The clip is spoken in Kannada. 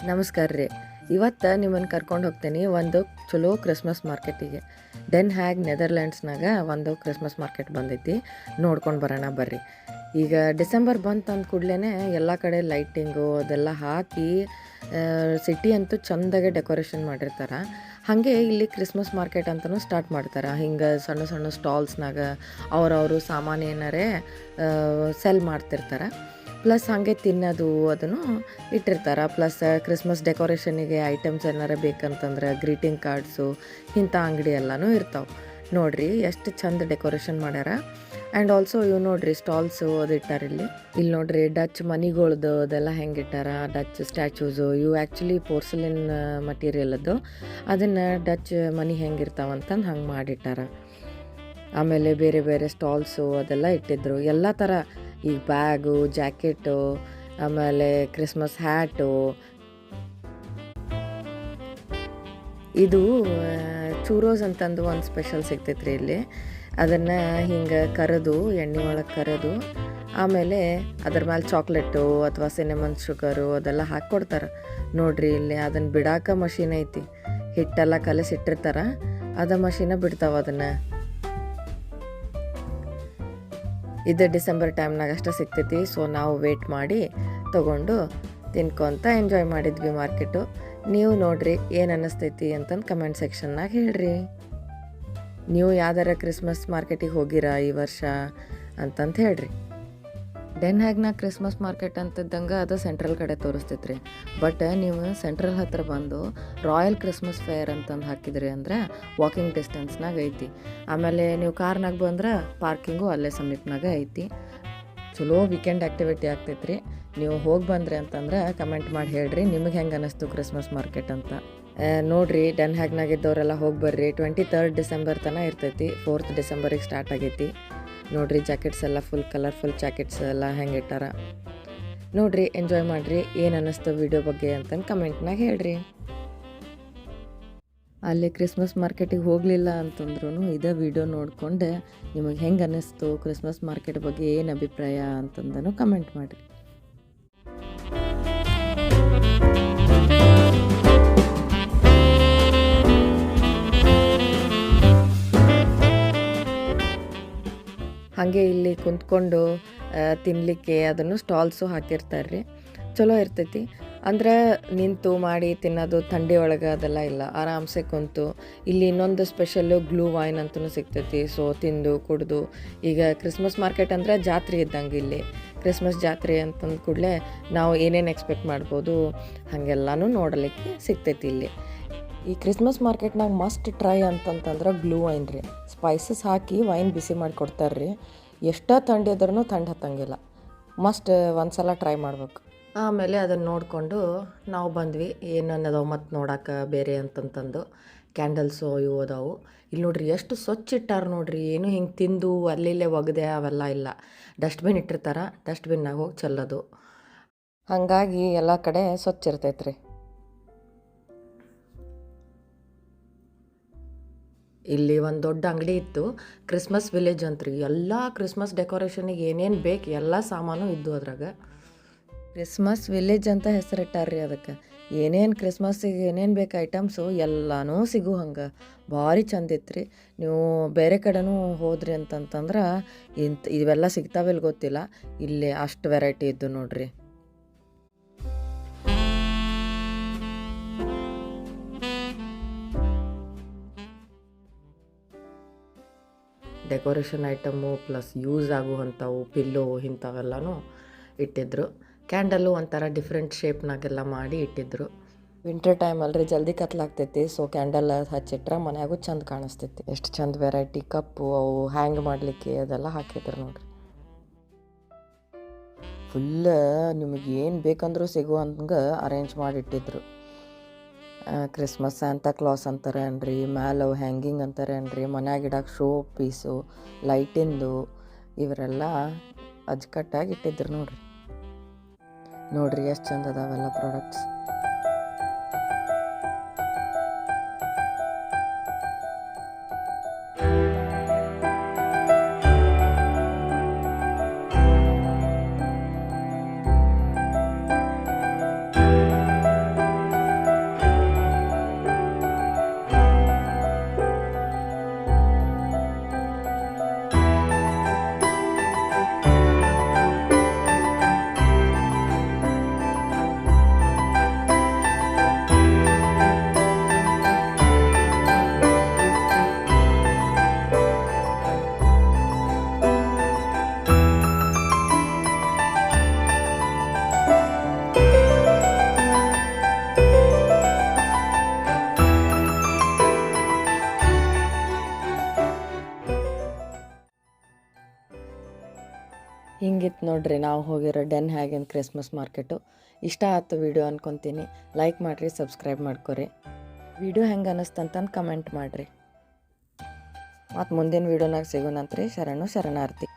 ನಮಸ್ಕಾರ ರೀ. ಇವತ್ತು ನಿಮ್ಮನ್ನು ಕರ್ಕೊಂಡು ಹೋಗ್ತೀನಿ ಒಂದು ಚಲೋ ಕ್ರಿಸ್ಮಸ್ ಮಾರ್ಕೆಟಿಗೆ. ಡೆನ್ ಹ್ಯಾಗ್ ನೆದರ್ಲ್ಯಾಂಡ್ಸ್ನಾಗ ಒಂದು ಕ್ರಿಸ್ಮಸ್ ಮಾರ್ಕೆಟ್ ಬಂದೈತಿ, ನೋಡ್ಕೊಂಡು ಬರೋಣ ಬರ್ರಿ. ಈಗ ಡಿಸೆಂಬರ್ ಬಂತು ಅಂದ ಕೂಡಲೇ ಎಲ್ಲ ಕಡೆ ಲೈಟಿಂಗು ಅದೆಲ್ಲ ಹಾಕಿ ಸಿಟಿ ಅಂತೂ ಚೆಂದಾಗೆ ಡೆಕೋರೇಷನ್ ಮಾಡಿರ್ತಾರೆ. ಹಾಗೆ ಇಲ್ಲಿ ಕ್ರಿಸ್ಮಸ್ ಮಾರ್ಕೆಟ್ ಅಂತಲೂ ಸ್ಟಾರ್ಟ್ ಮಾಡ್ತಾರೆ. ಹಿಂಗೆ ಸಣ್ಣ ಸಣ್ಣ ಸ್ಟಾಲ್ಸ್ನಾಗ ಅವ್ರವರು ಸಾಮಾನು ಏನಾರೇ ಸೆಲ್ ಮಾಡ್ತಿರ್ತಾರೆ. ಪ್ಲಸ್ ಹಾಗೆ ತಿನ್ನೋದು ಅದನ್ನು ಇಟ್ಟಿರ್ತಾರೆ. ಪ್ಲಸ್ ಕ್ರಿಸ್ಮಸ್ ಡೆಕೋರೇಷನಿಗೆ ಐಟಮ್ಸ್ ಏನಾರ ಬೇಕಂತಂದ್ರೆ ಗ್ರೀಟಿಂಗ್ ಕಾರ್ಡ್ಸು ಇಂಥ ಅಂಗಡಿ ಎಲ್ಲನೂ ಇರ್ತಾವೆ. ನೋಡಿರಿ ಎಷ್ಟು ಚಂದ ಡೆಕೋರೇಷನ್ ಮಾಡ್ಯಾರ. ಆ್ಯಂಡ್ ಆಲ್ಸೋ ಇವು ನೋಡಿರಿ ಸ್ಟಾಲ್ಸು ಅದು ಇಟ್ಟಾರ ಇಲ್ಲಿ ನೋಡಿರಿ ಡಚ್ ಮನಿಗಳ್ದು ಅದೆಲ್ಲ ಹೆಂಗೆ ಇಟ್ಟಾರ. ಡಚ್ ಸ್ಟ್ಯಾಚ್ಯೂಸು ಇವು ಆ್ಯಕ್ಚುಲಿ ಪೋರ್ಸಲಿನ್ ಮಟೀರಿಯಲ್ ಅದು, ಅದನ್ನು ಡಚ್ ಮನಿ ಹೆಂಗಿರ್ತಾವಂತಂದು ಹಂಗೆ ಮಾಡಿಟ್ಟಾರ. ಆಮೇಲೆ ಬೇರೆ ಬೇರೆ ಸ್ಟಾಲ್ಸು ಅದೆಲ್ಲ ಇಟ್ಟಿದ್ರು ಎಲ್ಲ ಥರ. ಈಗ ಬ್ಯಾಗು, ಜಾಕೆಟು, ಆಮೇಲೆ ಕ್ರಿಸ್ಮಸ್ ಹ್ಯಾಟು. ಇದು ಚೂರೋಸ್ ಅಂತಂದು ಒಂದು ಸ್ಪೆಷಲ್ ಸಿಗ್ತೈತ್ರಿ ಇಲ್ಲಿ. ಅದನ್ನು ಹಿಂಗೆ ಕರೆದು ಎಣ್ಣೆ ಒಳಗೆ ಕರೆದು ಆಮೇಲೆ ಅದ್ರ ಮೇಲೆ ಚಾಕ್ಲೇಟು ಅಥವಾ ಸಿನೆಮನ್ ಶುಗರು ಅದೆಲ್ಲ ಹಾಕ್ಕೊಡ್ತಾರೆ. ನೋಡಿರಿ ಇಲ್ಲಿ ಅದನ್ನು ಬಿಡಾಕ ಮಷೀನ್ ಐತಿ. ಹಿಟ್ಟೆಲ್ಲ ಕಲಸಿಟ್ಟಿರ್ತಾರೆ, ಅದ ಮಷೀನ ಬಿಡ್ತಾವೆ ಅದನ್ನು. ಇದು ಡಿಸೆಂಬರ್ ಟೈಮ್ನಾಗ ಅಷ್ಟೇ ಸಿಗ್ತೈತಿ. ಸೊ ನಾವು ವೇಟ್ ಮಾಡಿ ತೊಗೊಂಡು ತಿನ್ಕೊತ ಎಂಜಾಯ್ ಮಾಡಿದ್ವಿ ಮಾರ್ಕೆಟು. ನೀವು ನೋಡಿರಿ ಏನು ಅನ್ನಿಸ್ತೈತಿ ಅಂತಂದು ಕಮೆಂಟ್ ಸೆಕ್ಷನ್ನಾಗ ಹೇಳ್ರಿ. ನೀವು ಯಾವ್ದಾರ ಕ್ರಿಸ್ಮಸ್ ಮಾರ್ಕೆಟಿಗೆ ಹೋಗಿರಾ ಈ ವರ್ಷ ಅಂತಂತ ಹೇಳ್ರಿ. ಡೆನ್ ಹ್ಯಾಗ್ನಾಗ ಕ್ರಿಸ್ಮಸ್ ಮಾರ್ಕೆಟ್ ಅಂತಿದ್ದಂಗೆ ಅದು ಸೆಂಟ್ರಲ್ ಕಡೆ ತೋರಿಸ್ತೈತ್ರಿ. ಬಟ್ ನೀವು ಸೆಂಟ್ರಲ್ ಹತ್ರ ಬಂದು ರಾಯಲ್ ಕ್ರಿಸ್ಮಸ್ ಫೇರ್ ಅಂತಂದು ಹಾಕಿದ್ರಿ ಅಂದ್ರೆ ವಾಕಿಂಗ್ ಡಿಸ್ಟೆನ್ಸ್ನಾಗ ಐತಿ. ಆಮೇಲೆ ನೀವು ಕಾರ್ನಾಗ ಬಂದ್ರೆ ಪಾರ್ಕಿಂಗು ಅಲ್ಲೇ ಸಮೀಪನಾಗ ಐತಿ. ಚಲೋ ವೀಕೆಂಡ್ ಆ್ಯಕ್ಟಿವಿಟಿ ಆಗ್ತೈತ್ರಿ. ನೀವು ಹೋಗಿ ಬಂದ್ರಿ ಅಂತಂದ್ರೆ ಕಮೆಂಟ್ ಮಾಡಿ ಹೇಳ್ರಿ ನಿಮಗೆ ಹೆಂಗೆ ಅನ್ನಿಸ್ತು ಕ್ರಿಸ್ಮಸ್ ಮಾರ್ಕೆಟ್ ಅಂತ. ನೋಡಿರಿ ಡೆನ್ ಹ್ಯಾಗ್ನಾಗ ಇದ್ದವರೆಲ್ಲ ಹೋಗಿ ಬರ್ರಿ. 23 ಡಿಸೆಂಬರ್ ತನಕ ಇರ್ತೈತಿ. 4 ಡಿಸೆಂಬರಿಗೆ ಸ್ಟಾರ್ಟ್ ಆಗೈತಿ. ನೋಡಿರಿ ಜಾಕೆಟ್ಸ್ ಎಲ್ಲ ಫುಲ್ ಕಲರ್ಫುಲ್ ಜಾಕೆಟ್ಸ್ ಎಲ್ಲ ಹೆಂಗೆ ಇಟ್ಟಾರ. ನೋಡಿರಿ ಎಂಜಾಯ್ ಮಾಡಿರಿ. ಏನು ಅನ್ನಿಸ್ತು ವಿಡಿಯೋ ಬಗ್ಗೆ ಅಂತಂದು ಕಮೆಂಟ್ನಾಗ ಹೇಳ್ರಿ. ಅಲ್ಲಿ ಕ್ರಿಸ್ಮಸ್ ಮಾರ್ಕೆಟಿಗೆ ಹೋಗಲಿಲ್ಲ ಅಂತಂದ್ರೂ ಇದೇ ವಿಡಿಯೋ ನೋಡಿಕೊಂಡು ನಿಮಗೆ ಹೆಂಗೆ ಅನ್ನಿಸ್ತು ಕ್ರಿಸ್ಮಸ್ ಮಾರ್ಕೆಟ್ ಬಗ್ಗೆ ಏನು ಅಭಿಪ್ರಾಯ ಅಂತಂದನು ಕಮೆಂಟ್ ಮಾಡಿರಿ. ಹಾಗೆ ಇಲ್ಲಿ ಕುಂತ್ಕೊಂಡು ತಿನ್ನಲಿಕ್ಕೆ ಅದನ್ನು ಸ್ಟಾಲ್ಸು ಹಾಕಿರ್ತಾರೆ ರೀ. ಚಲೋ ಇರ್ತೈತಿ. ಅಂದ್ರೆ ನಿಂತು ಮಾಡಿ ತಿನ್ನೋದು ಥಂಡಿ ಒಳಗೆ ಅದೆಲ್ಲ ಇಲ್ಲ, ಆರಾಮ್ಸೆ ಕುಂತು. ಇಲ್ಲಿ ಇನ್ನೊಂದು ಸ್ಪೆಷಲ್ಲು ಗ್ಲೂ ವೈನ್ ಅಂತಲೂ ಸಿಗ್ತೈತಿ. ಸೊ ತಿಂದು ಕುಡಿದು ಈಗ ಕ್ರಿಸ್ಮಸ್ ಮಾರ್ಕೆಟ್ ಅಂದರೆ ಜಾತ್ರೆ ಇದ್ದಂಗೆ. ಇಲ್ಲಿ ಕ್ರಿಸ್ಮಸ್ ಜಾತ್ರೆ ಅಂತಂದ ಕೂಡಲೇ ನಾವು ಏನೇನು ಎಕ್ಸ್ಪೆಕ್ಟ್ ಮಾಡ್ಬೋದು ಹಾಗೆಲ್ಲನೂ ನೋಡಲಿಕ್ಕೆ ಸಿಗ್ತೈತಿ ಇಲ್ಲಿ. ಈ ಕ್ರಿಸ್ಮಸ್ ಮಾರ್ಕೆಟ್ನಾಗ ಮಸ್ಟ್ ಟ್ರೈ ಅಂತಂತಂದ್ರೆ ಗ್ಲೂ ವೈನ್ ರೀ. ಸ್ಪೈಸಸ್ ಹಾಕಿ ವೈನ್ ಬಿಸಿ ಮಾಡಿ ಕೊಡ್ತಾರೆ ರೀ. ಎಷ್ಟೋ ಥಂಡಿ ಇದ್ರೂ ಥಂಡಿ ಹತ್ತಂಗಿಲ್ಲ. ಮಸ್ಟ್ ಒಂದು ಸಲ ಟ್ರೈ ಮಾಡ್ಬೇಕು. ಆಮೇಲೆ ಅದನ್ನು ನೋಡಿಕೊಂಡು ನಾವು ಬಂದ್ವಿ. ಏನು ಅನ್ನೋದವು ಮತ್ತು ನೋಡೋಕೆ ಬೇರೆ ಅಂತಂತಂದು ಕ್ಯಾಂಡಲ್ಸು ಇವು ಅದಾವು. ಇಲ್ಲಿ ನೋಡ್ರಿ ಎಷ್ಟು ಸ್ವಚ್ಛ ಇಟ್ಟಾರ ನೋಡ್ರಿ. ಏನು ಹಿಂಗೆ ತಿಂದು ಅಲ್ಲಿಲ್ಲೇ ಒಗದೆ ಅವೆಲ್ಲ ಇಲ್ಲ. ಡಸ್ಟ್ಬಿನ್ ಇಟ್ಟಿರ್ತಾರೆ, ಡಸ್ಟ್ಬಿನ್ನಾಗ ಹೋಗಿ ಚೆಲ್ಲೋದು. ಹಾಗಾಗಿ ಎಲ್ಲ ಕಡೆ ಸ್ವಚ್ಛ ಇರ್ತೈತ್ರಿ. ಇಲ್ಲಿ ಒಂದು ದೊಡ್ಡ ಅಂಗಡಿ ಇತ್ತು, ಕ್ರಿಸ್ಮಸ್ ವಿಲೇಜ್ ಅಂತ್ರಿ. ಎಲ್ಲ ಕ್ರಿಸ್ಮಸ್ ಡೆಕೋರೇಷನಿಗೆ ಏನೇನು ಬೇಕು ಎಲ್ಲ ಸಾಮಾನು ಇದ್ದು ಅದ್ರಾಗ. ಕ್ರಿಸ್ಮಸ್ ವಿಲೇಜ್ ಅಂತ ಹೆಸರಿಟ್ಟಾರ್ರಿ ಅದಕ್ಕೆ. ಏನೇನು ಕ್ರಿಸ್ಮಸ್ಸಿಗೆ ಏನೇನು ಬೇಕು ಐಟಮ್ಸು ಎಲ್ಲನೂ ಸಿಗು ಹಂಗೆ ಭಾರಿ ಚಂದ ಇತ್ತು. ನೀವು ಬೇರೆ ಕಡೆನೂ ಹೋದ್ರಿ ಅಂತಂತಂದ್ರೆ ಇವೆಲ್ಲ ಸಿಗ್ತಾವಿಲ್ಲ ಗೊತ್ತಿಲ್ಲ. ಇಲ್ಲಿ ಅಷ್ಟು ವೆರೈಟಿ ಇದ್ದು ನೋಡ್ರಿ. ಡೆಕೋರೇಷನ್ ಐಟಮು ಪ್ಲಸ್ ಯೂಸ್ ಆಗುವಂಥವು ಪಿಲ್ಲೋ ಇಂಥವೆಲ್ಲನೂ ಇಟ್ಟಿದ್ರು. ಕ್ಯಾಂಡಲ್ಲು ಒಂಥರ ಡಿಫ್ರೆಂಟ್ ಶೇಪ್ನಾಗೆಲ್ಲ ಮಾಡಿ ಇಟ್ಟಿದ್ರು. ವಿಂಟರ್ ಟೈಮ್ ಅಲ್ರಿ ಜಲ್ದಿ ಕತ್ಲಾಗ್ತೈತಿ. ಸೊ ಕ್ಯಾಂಡಲ್ ಹಚ್ಚಿಟ್ರೆ ಮನ್ಯಾಗೂ ಚಂದ ಕಾಣಿಸ್ತೈತಿ. ಎಷ್ಟು ಚಂದ ವೆರೈಟಿ ಕಪ್ಪು ಅವು ಹ್ಯಾಂಗ್ ಮಾಡಲಿಕ್ಕೆ ಅದೆಲ್ಲ ಹಾಕಿದ್ರು ನೋಡ್ರಿ. ಫುಲ್ ನಿಮಗೆ ಏನು ಬೇಕಂದ್ರೂ ಸಿಗುವಂಗೆ ಅರೇಂಜ್ ಮಾಡಿಟ್ಟಿದ್ರು. ಕ್ರಿಸ್ಮಸ್ ಸ್ಯಾಂತಾ ಕ್ಲಾಸ್ ಅಂತಾರೆ ಅನ್ರಿ, ಮ್ಯಾಲೆ ಹ್ಯಾಂಗಿಂಗ್ ಅಂತಾರೆ ಅನ್ರಿ, ಮನ್ಯಾಗ ಇಡಕ್ಕೆ ಶೋ ಪೀಸು, ಲೈಟಿಂದು ಇವರೆಲ್ಲ ಅಜ್ಕಟ್ಟಾಗಿ ಇಟ್ಟಿದ್ರು ನೋಡ್ರಿ. ನೋಡ್ರಿ ಎಷ್ಟು ಚಂದ ಅದಾವೆಲ್ಲ ಪ್ರಾಡಕ್ಟ್ಸ್. ಇದಾಗಿತ್ತು ನೋಡ್ರಿ ನಾವು ಹೋಗಿರೋ ಡೆನ್ ಹ್ಯಾಗಿನ್ ಕ್ರಿಸ್ಮಸ್ ಮಾರ್ಕೆಟು. ಇಷ್ಟ ಆಯ್ತು ವಿಡಿಯೋ ಅನ್ಕೊತೀನಿ. ಲೈಕ್ ಮಾಡಿರಿ, ಸಬ್ಸ್ಕ್ರೈಬ್ ಮಾಡ್ಕೊರಿ. ವಿಡಿಯೋ ಹೆಂಗೆ ಅನ್ನಿಸ್ತಂತಂದು ಕಮೆಂಟ್ ಮಾಡಿರಿ. ಮತ್ತು ಮುಂದಿನ ವೀಡಿಯೋನಾಗ ಸಿಗೋಣಂತ್ರಿ. ಶರಣಾರ್ಥಿ.